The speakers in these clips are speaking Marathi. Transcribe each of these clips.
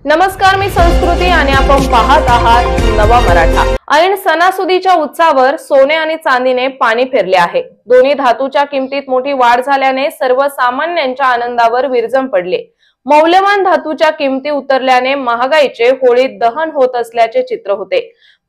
नमस्कार, मी संस्कृती आणि आपण पाहत आहात नवा मराठा। ऐन सणासुदीच्या उत्सवावर सोने आणि चांदीने पाणी फिरले आहे। दोन्ही धातूच्या किमतीत मोठी वाढ झाल्याने सर्वसामान्यांच्या आनंदावर विरजण पडले। मौल्यवान धातूच्या किमती उतरल्याने महागाईचे होळीत दहन होत असल्याचे चित्र होते।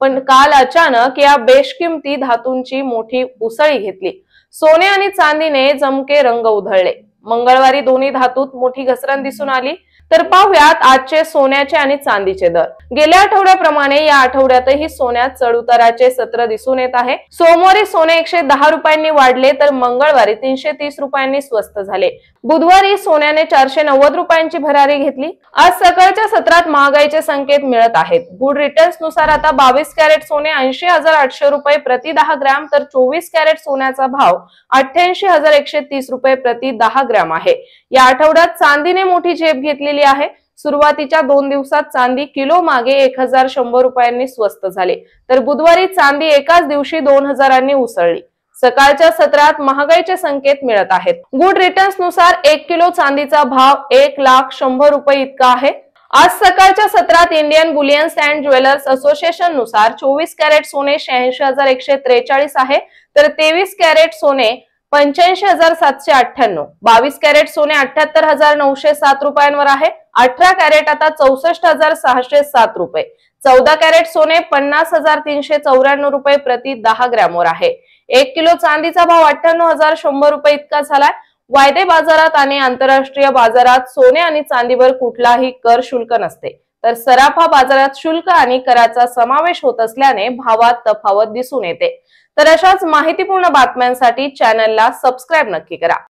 पण काल अचानक या बेशकिमती धातूंची मोठी उसळी घेतली। सोने आणि चांदीने जमके रंग उधळले। मंगळवारी दोन्ही धातूत मोठी घसरण दिसून आली। तर पाहूयात आजचे सोन्याचे आणि चांदीचे दर। गेल्या आठवड्याप्रमाणे या आठवड्यातही सोन्यात चढउताराचे सत्र दिसून येत आहे। सोमवारी सोने 110 रुपयांनी वाढले तर मंगळवारी 330 रुपयांनी स्वस्त झाले। बुधवारी सोन्याने 490 रुपयांची भरारी घेतली। आज सकाळच्या सत्रात महागाईचे संकेत मिळत आहेत। गुड रिटर्न्स नुसार आता 22 कॅरेट सोने 80,800 रुपये प्रति 10 ग्रॅम तर 24 कॅरेट सोन्याचा भाव 88,130 रुपये प्रति 10 ग्रॅम आहे। या आठवड्यात चांदीने मोठी झेप घेतलेली आहे। सुरुवातीच्या 2 दिवसात चांदी किलो मागे 1,100 रुपयांनी स्वस्त झाले तर बुधवारी चांदी एकाच दिवशी 2,000 उसळली। सकाळच्या सत्रात महागाईचे संकेत मिळत आहेत। गुड रिटर्न्स नुसार 1 किलो चांदीचा भाव 1,100,000 रुपये इतका आहे। आज सकाळच्या सत्रात Indian bullions and jewellers association नुसार 24 कॅरेट सोने 86,143 आहे तर 23 कॅरेट सोने 85,798, 22 कॅरेट सोने 78,907 रुपयांवर आहे। 18 कॅरेट आता 64,607 रुपये, 14 कॅरेट सोने 50,394 रुपये प्रति 10 ग्रॅम वर आहे। 1 किलो चांदीचा भाव 98,100 रुपये इतका झालाय। वायदे बाजारात आणि आंतरराष्ट्रीय बाजारात सोने आणि चांदीवर कुठलाही कर शुल्क नसते तर सराफा बाजारात शुल्क आणि कराचा समावेश होत असल्याने भावात तफावत दिसून येते। तर अशाच माहितीपूर्ण बातम्यांसाठी चॅनलला सबस्क्राइब नक्की करा।